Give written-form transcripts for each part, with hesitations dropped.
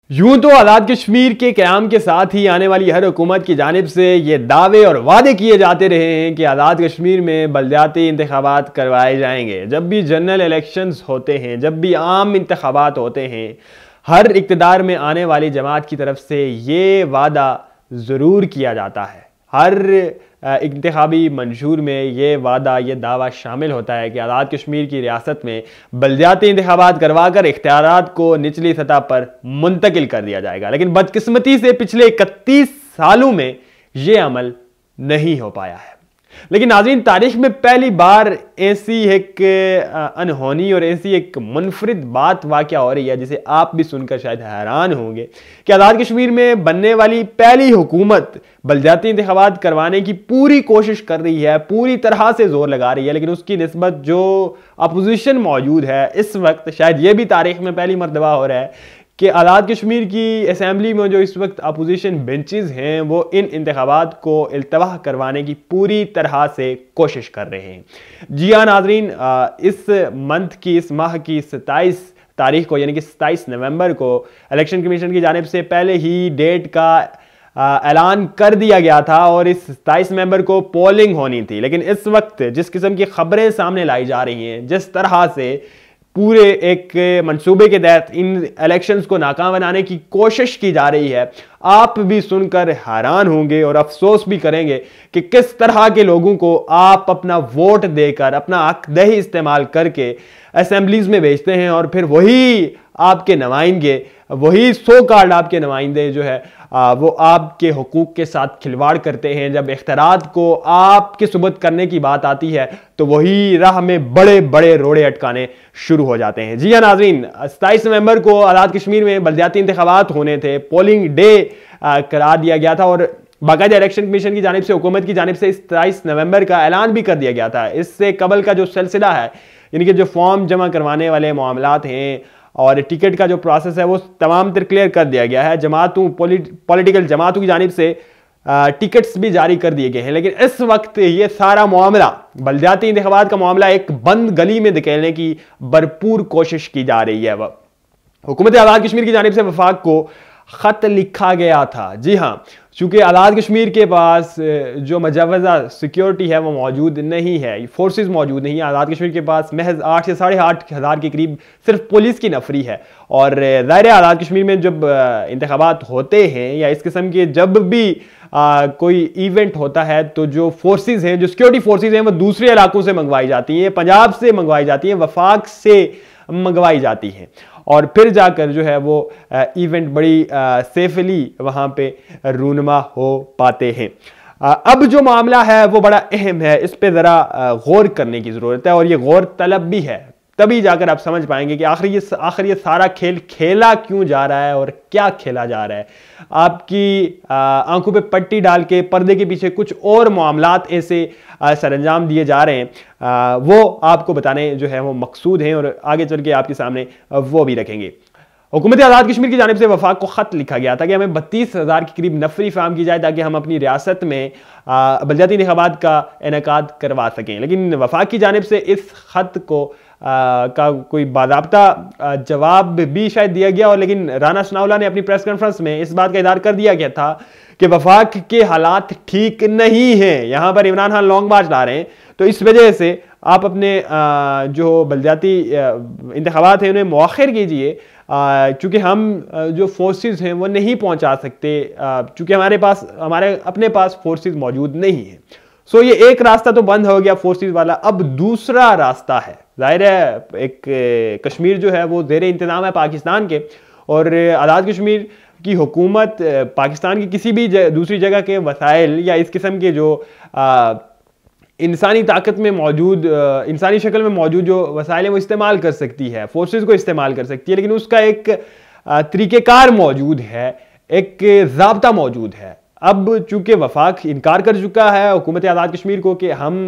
यूं तो आज़ाद कश्मीर के क़याम के साथ ही आने वाली हर हुकूमत की जानिब से ये दावे और वादे किए जाते रहे हैं कि आज़ाद कश्मीर में बलदियाती इंतखाबात करवाए जाएंगे। जब भी जनरल इलेक्शंस होते हैं, जब भी आम इंतखाबात होते हैं, हर इक़्तिदार में आने वाली जमात की तरफ से ये वादा ज़रूर किया जाता है। हर इंतखाबी मंशूर में ये वादा, ये दावा शामिल होता है कि आज़ाद कश्मीर की रियासत में बलदियाती इंतखाबात करवा कर इख्तियारात को निचली सतह पर मुंतकिल कर दिया जाएगा। लेकिन बदकिस्मती से पिछले 31 सालों में ये अमल नहीं हो पाया है। लेकिन नाज़रीन, तारीख में पहली बार ऐसी एक अनहोनी और ऐसी एक मुनफरिद बात वाक़या हो रही है जिसे आप भी सुनकर शायद हैरान होंगे कि आज़ाद कश्मीर में बनने वाली पहली हुकूमत बलदियाती इंतखाबात करवाने की पूरी कोशिश कर रही है, पूरी तरह से जोर लगा रही है, लेकिन उसकी निस्बत जो अपोजिशन मौजूद है इस वक्त, शायद ये भी तारीख में पहली मरतबा हो रहा है कि आज़ाद कश्मीर की असेंबली में जो इस वक्त अपोजिशन बेंचेस हैं वो इन इंतखाबात को इल्तवाह करवाने की पूरी तरह से कोशिश कर रहे हैं। जी हाँ नाज़रीन, इस मंथ की, इस माह की 27 तारीख को, यानी कि 27 नवंबर को इलेक्शन कमीशन की जानिब से पहले ही डेट का ऐलान कर दिया गया था और इस 27 नवंबर को पोलिंग होनी थी। लेकिन इस वक्त जिस किस्म की खबरें सामने लाई जा रही हैं, जिस तरह से पूरे एक मंसूबे के तहत इन इलेक्शंस को नाकाम बनाने की कोशिश की जा रही है, आप भी सुनकर हैरान होंगे और अफसोस भी करेंगे कि किस तरह के लोगों को आप अपना वोट देकर, अपना हक दही इस्तेमाल करके असेंबलीज में भेजते हैं और फिर वही आपके नुमाइंदे, वही सो कार्ड आपके नुमाइंदे जो है वो आपके हुकूक के साथ खिलवाड़ करते हैं। जब इख्तियारात को आपके सुबुत करने की बात आती है तो वही राह में बड़े बड़े रोड़े अटकाने शुरू हो जाते हैं। जी हाँ नाज़रीन, 27 नवंबर को आज़ाद कश्मीर में बलदियाती इंतखाबात होने थे, पोलिंग डे करार दिया गया था और बाकायदा इलेक्शन कमीशन की जानिब से, हुकूमत की जानिब से 27 नवंबर का ऐलान भी कर दिया गया था। इससे कबल का जो सिलसिला है, यानी कि जो फॉर्म जमा करवाने वाले मामलात हैं और टिकट का जो प्रोसेस है वो तमाम तर क्लियर कर दिया गया है। जमातों, पॉलिटिकल जमातों की जानिब से टिकट्स भी जारी कर दिए गए हैं। लेकिन इस वक्त ये सारा मामला, बलदियाती इंतखाबात का मामला, एक बंद गली में धकेलने की भरपूर कोशिश की जा रही है। हुकूमत आज़ाद कश्मीर की जानिब से वफाक को खत लिखा गया था। जी हाँ, चूंकि आज़ाद कश्मीर के पास जो मजवज़ा सिक्योरिटी है वो मौजूद नहीं है, फोर्सेस मौजूद नहीं है। आज़ाद कश्मीर के पास महज 8 से 8.5 हज़ार के करीब सिर्फ पुलिस की नफरी है। और ज़ाहिर है आज़ाद कश्मीर में जब इंतखाबात होते हैं या इस किस्म के जब भी कोई इवेंट होता है तो जो फोर्सेस हैं, जो सिक्योरिटी फोर्सेस हैं, वो दूसरे इलाकों से मंगवाई जाती हैं, पंजाब से मंगवाई जाती हैं, वफाक से मंगवाई जाती हैं और फिर जाकर जो है वो इवेंट बड़ी सेफली वहाँ पे रूनमा हो पाते हैं। अब जो मामला है वो बड़ा अहम है, इस पे ज़रा गौर करने की ज़रूरत है और ये गौर तलब भी है। तभी जाकर आप समझ पाएंगे कि आखिर ये सारा खेल खेला क्यों जा रहा है और क्या खेला जा रहा है। आपकी आंखों पे पट्टी डाल के पर्दे के पीछे कुछ और मामलात ऐसे सरंजाम दिए जा रहे हैं, वो आपको बताने जो है वो मकसूद हैं और आगे चल के आपके सामने वो भी रखेंगे। हुकूमत आज़ाद कश्मीर की जानिब से वफाक को ख़त लिखा गया था कि हमें 32,000 के करीब नफरी फार्म की जाए ताकि हम अपनी रियासत में बलदियाती इंतखाबात का इनेकाद करवा सकें। लेकिन वफाक की जानिब से इस ख़त को का कोई बाज़ाब्ता जवाब भी शायद दिया गया, और लेकिन राना सनाउल्लाह ने अपनी प्रेस कॉन्फ्रेंस में इस बात का इज़हार कर दिया गया था कि वफाक के हालात ठीक नहीं हैं। यहाँ पर इमरान खान लॉन्ग मार्च ला रहे हैं, तो इस वजह से आप अपने जो बलदियाती इंतखाबात हैं उन्हें मौखर कीजिए, चूँकि हम जो फोर्सेस हैं वो नहीं पहुँचा सकते, चूँकि हमारे अपने पास फोर्सेस मौजूद नहीं हैं। सो ये एक रास्ता तो बंद हो गया फोर्सेस वाला, अब दूसरा रास्ता है। जाहिर है एक कश्मीर जो है वो ज़ेर इंतज़ाम है पाकिस्तान के, और आज़ाद कश्मीर की हुकूमत पाकिस्तान की किसी भी दूसरी जगह के वसाइल या इस किस्म के जो इंसानी ताकत में मौजूद, इंसानी शक्ल में मौजूद जो वसाइल हैं वो इस्तेमाल कर सकती है, फोर्सेस को इस्तेमाल कर सकती है, लेकिन उसका एक तरीक़ेकार मौजूद है, एक ज़ाब्ता मौजूद है। अब चूंकि वफाक इनकार कर चुका है हुकूमत आज़ाद कश्मीर को कि हम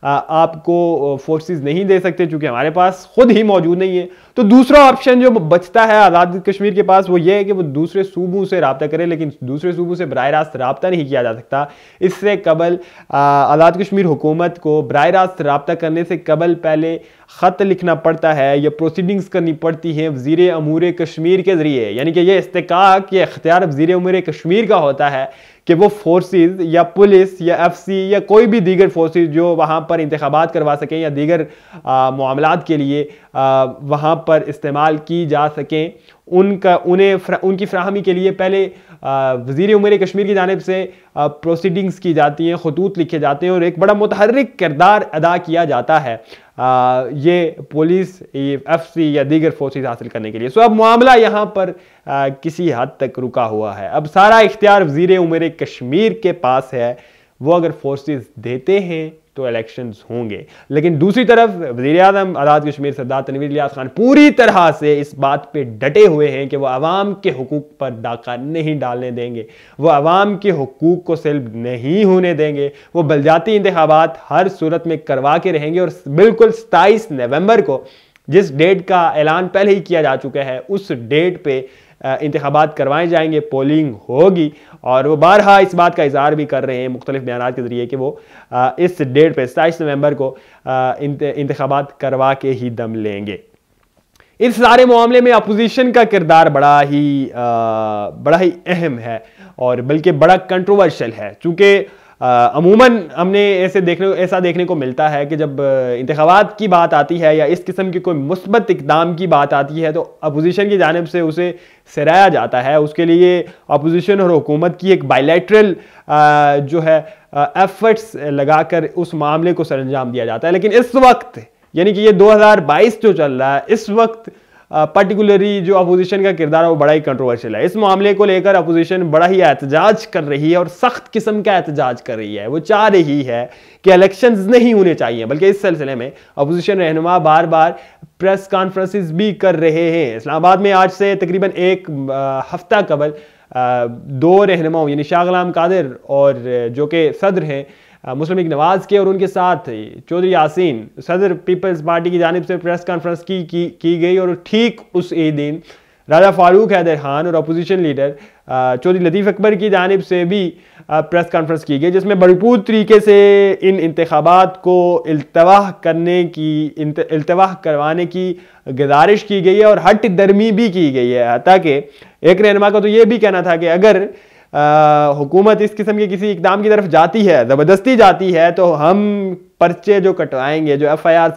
आपको फोर्सेस नहीं दे सकते क्योंकि हमारे पास खुद ही मौजूद नहीं है। तो दूसरा ऑप्शन जो बचता है आज़ाद कश्मीर के पास वो ये है कि वो दूसरे सूबों से रब्ता करे, लेकिन दूसरे सूबों से बराह रास्त रब्ता नहीं किया जा सकता। इससे कबल आज़ाद कश्मीर हुकूमत को बराह रास्त रब्ता करने से कबल पहले ख़त लिखना पड़ता है या प्रोसीडिंग्स करनी पड़ती है वज़ीर अमूर कश्मीर के ज़रिए, यानी कि ये इस्तेकाक ये इख्तियार वज़ीर अमूर कश्मीर का होता है कि वो फोर्सेस या पुलिस या एफसी या कोई भी दीगर फोर्सेस जो वहाँ पर इंतखाबात करवा सकें या दीगर मामलात के लिए वहाँ पर इस्तेमाल की जा सकें, उनकी फ्राहमी के लिए पहले वज़ीर उमूर कश्मीर की जानिब से प्रोसीडिंग्स की जाती हैं, खतूत लिखे जाते हैं और एक बड़ा मुतहर्रिक किरदार अदा किया जाता है ये पुलिस एफसी या दीगर फोर्सेस हासिल करने के लिए। सो अब मामला यहाँ पर किसी हद तक रुका हुआ है। अब सारा इख्तियार वज़ीर उमूर कश्मीर के पास है, वो अगर फोर्सेस देते हैं तो इलेक्शंस होंगे। लेकिन दूसरी तरफ वज़ीर आज़म आज़ाद कश्मीर सरदार तनवीर इलियास खान पूरी तरह से इस बात पे डटे हुए हैं कि वो अवाम के हुकूक पर डाका नहीं डालने देंगे, वो अवाम के हुकूक को सेल्ब नहीं होने देंगे, वो बलदियाती इंतखाबात हर सूरत में करवा के रहेंगे और बिल्कुल 27 नवंबर को जिस डेट का ऐलान पहले ही किया जा चुका है उस डेट पे इंतखाबात करवाए जाएंगे, पोलिंग होगी। और वो बारहा इस बात का इज़हार भी कर रहे हैं मुख्तलिफ बयान के ज़रिए कि वो इस डेट पे 27 नवंबर को इंतखाबात करवा के ही दम लेंगे। इस सारे मामले में अपोजिशन का किरदार बड़ा ही अहम है और बल्कि बड़ा कंट्रोवर्शियल है, चूँकि अमूमन हमने ऐसा देखने को मिलता है कि जब इंतखाबात की बात आती है या इस किस्म की कोई मुस्बत इक़दाम की बात आती है तो अपोजिशन की जानिब से उसे सराहा जाता है। उसके लिए अपोजिशन और हुकूमत की एक बायलैटरल जो है एफर्ट्स लगाकर उस मामले को सरअंजाम दिया जाता है। लेकिन इस वक्त यानी कि ये 2022 जो चल रहा है, इस वक्त पर्टिकुलरली जो अपोजिशन का किरदार है वो बड़ा ही कंट्रोवर्शियल है। इस मामले को लेकर अपोजिशन बड़ा ही एहतजाज कर रही है और सख्त किस्म का एहतजाज कर रही है। वो चाह रही है कि इलेक्शंस नहीं होने चाहिए, बल्कि इस सिलसिले में अपोजिशन रहनुमा बार बार प्रेस कॉन्फ्रेंसेस भी कर रहे हैं। इस्लामाबाद में आज से तकरीबन एक हफ्ता कबल दो रहनुमाओं यानी शाह गुलाम कादिर और जो कि सदर हैं मुस्लिम लीग नवाज के और उनके साथ चौधरी यासीन सदर पीपल्स पार्टी की जानिब से प्रेस कॉन्फ्रेंस की गई और ठीक उस दिन राजा फारूक हैदर खान और अपोजिशन लीडर चौधरी लतीफ़ अकबर की जानिब से भी प्रेस कॉन्फ्रेंस की गई, जिसमें भरपूर तरीके से इन इंतखाबात को इल्तवाह करवाने की गुजारिश की गई है और हट दरमी भी की गई है। ताकि एक रहनुमा का तो ये भी कहना था कि अगर हुकूमत इस किस्म के किसी इकदाम की तरफ जाती है, ज़बरदस्ती जाती है, तो हम पर्चे जो कटवाएंगे, जो FIR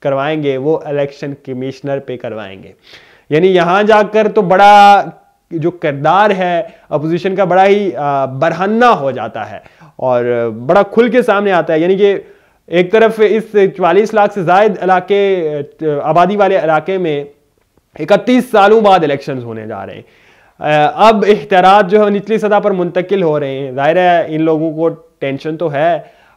करवाएंगे वो इलेक्शन कमिश्नर पे करवाएंगे। यानी यहाँ जाकर तो बड़ा जो किरदार है अपोजिशन का बड़ा ही बरहन्ना हो जाता है और बड़ा खुल के सामने आता है। यानी कि एक तरफ इस 44 लाख से ज़ायद इलाके आबादी वाले इलाके में 31 सालों बाद इलेक्शंस होने जा रहे हैं। अब इख्तियारात जो है निचली सतह पर मुंतकिल हो रहे हैं। ज़ाहिर है इन लोगों को टेंशन तो है,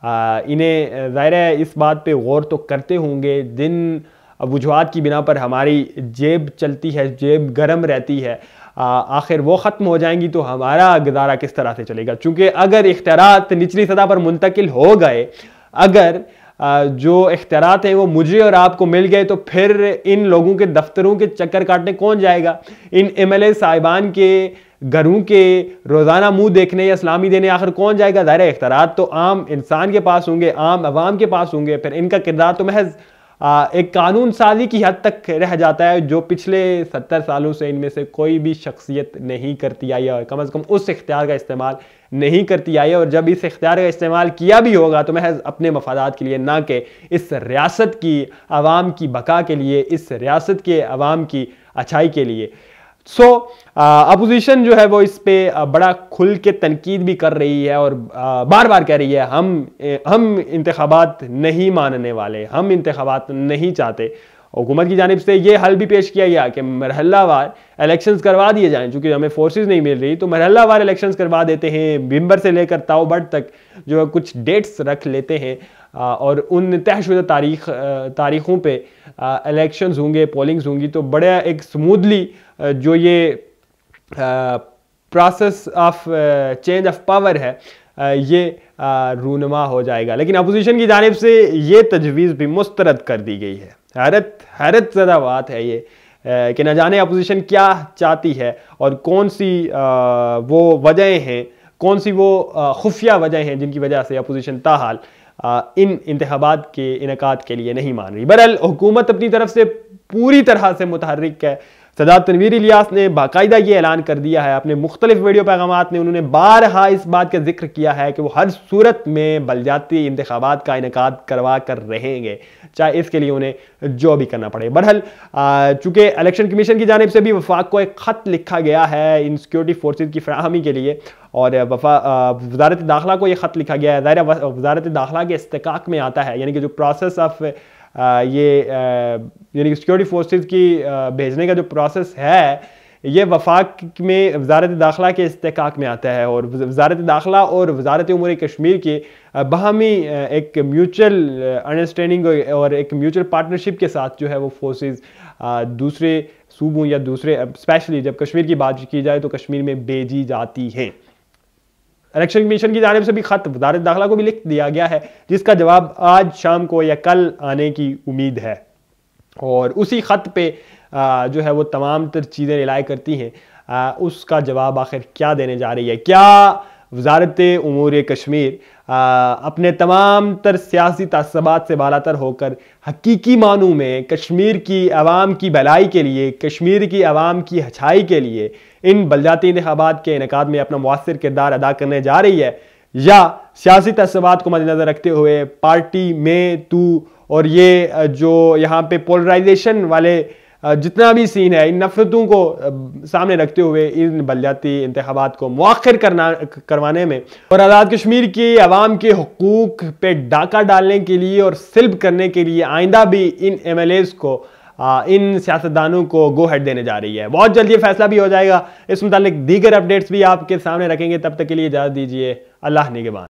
इन्हें ज़ाहिर है इस बात पे गौर तो करते होंगे। जिन वजूहात की बिना पर हमारी जेब चलती है, जेब गर्म रहती है, आखिर वो ख़त्म हो जाएंगी तो हमारा गुजारा किस तरह से चलेगा। चूँकि अगर इख्तियारात निचली सतह पर मुंतकिल हो गए, अगर जो इख्तियारात हैं वो मुझे और आपको मिल गए, तो फिर इन लोगों के दफ्तरों के चक्कर काटने कौन जाएगा? इन MLA साहिबान के घरों के रोज़ाना मुंह देखने या सलामी देने आखिर कौन जाएगा? ज़ाहिर है इख्तियारात तो आम इंसान के पास होंगे, आम अवाम के पास होंगे। फिर इनका किरदार तो महज एक कानून साजी की हद तक रह जाता है, जो पिछले 70 सालों से इनमें से कोई भी शख्सियत नहीं करती आई है, कम से कम उस इख्तियार का इस्तेमाल नहीं करती आई है। और जब इस इख्तियार का इस्तेमाल किया भी होगा तो महज अपने मफादात के लिए, ना कि इस रियासत की आवाम की बका के लिए, इस रियासत के आवाम की अच्छाई के लिए। अपोजिशन जो है वो इस पे बड़ा खुल के तनकीद भी कर रही है और बार बार कह रही है हम इंतखाबात नहीं मानने वाले, हम इंतखाबात नहीं चाहते। हुकूमत की जानिब से ये हल भी पेश किया गया कि मरहलावार इलेक्शंस करवा दिए जाएं। चूँकि हमें फोर्सेस नहीं मिल रही तो मरहलावार इलेक्शंस करवा देते हैं। नवंबर से लेकर ताऊबड़ तक जो है कुछ डेट्स रख लेते हैं और उन तयशुदा तारीखों पे इलेक्शंस होंगे, पोलिंग्स होंगी, तो बड़ा एक स्मूथली जो ये process of change of power है ये रूनमा हो जाएगा। लेकिन अपोजिशन की जानिब से ये तजवीज़ भी मुस्तरद कर दी गई है। हैरत ज़दा बात है ये कि न जाने अपोजिशन क्या चाहती है और कौन सी वो वजहें हैं, कौन सी वो खुफिया वजह हैं जिनकी वजह से अपोजिशन ताहाल इन इंतखाबात के इनेकाद के लिए नहीं मान रही। बहरहाल हुकूमत अपनी तरफ से पूरी तरह से मुतहर्रिक है। सदात तनवीर इलियास ने बाकायदा ये ऐलान कर दिया है अपने मुख्तलिफ वीडियो पैगामात में, उन्होंने बारहा इस बात का जिक्र किया है कि वो हर सूरत में बलदियाती इंतखाबात का इनेकाद करवा कर रहेंगे, चाहे इसके लिए उन्हें जो भी करना पड़े। बहरहाल चूंकि इलेक्शन कमीशन की जानिब से भी वफाक को एक ख़त लिखा गया है इन सिक्योरिटी फोर्सेज की फराहमी के लिए, और वज़ारत दाखिला को यह ख़त लिखा गया है। ज़ाहिर वज़ारत दाखिला के इस्तेकाक में आता है, यानी कि जो प्रोसेस ऑफ यानी कि सिक्योरिटी फोर्सेज की भेजने का जो प्रोसेस है, ये वफाक में वज़ारत दाखिला के इस्तेकाक में आता है। और वज़ारत दाखिला और वज़ारत उमूर कश्मीर के बाहमी एक म्यूचुअल अंडरस्टैंडिंग और एक म्यूचुअल पार्टनरशिप के साथ जो है वो फोर्सेज दूसरे सूबों या दूसरे, स्पेशली जब कश्मीर की बात की जाए तो कश्मीर में भेजी जाती हैं। इलेक्शन कमीशन की जानिब से भी खत वज़ारत दाखिला को भी लिख दिया गया है, जिसका जवाब आज शाम को या कल आने की उम्मीद है। और उसी खत पे जो है वो तमाम तर चीज़ें रिलाय करती हैं। उसका जवाब आखिर क्या देने जा रही है? क्या वज़ारत उमूर कश्मीर अपने तमाम तर सियासी तअस्सुबात से बालातर होकर हकीकी मानू में कश्मीर की आवाम की भलाई के लिए, कश्मीर की आवाम की अच्छाई के लिए इन बलदियाती इंतखाबात के इनेकाद में अपना मुअस्सिर किरदार अदा करने जा रही है, या सियासी तअस्सुबात को मद्देनज़र रखते हुए पार्टी में तू और ये जो यहाँ पे पोलराइजेशन वाले जितना भी सीन है, इन नफरतों को सामने रखते हुए इन बलदियाती इंतखाबात को मुअख्खर करवाने में और आज़ाद कश्मीर की आवाम के हुकूक पे डाका डालने के लिए और सिल्ब करने के लिए आइंदा भी इन MLAs को, इन सियासतदानों को गो हेड देने जा रही है। बहुत जल्द ये फैसला भी हो जाएगा। इस मुतालिक दीगर अपडेट्स भी आपके सामने रखेंगे। तब तक के लिए इजाज़त दीजिए। अल्लाह निगहबान।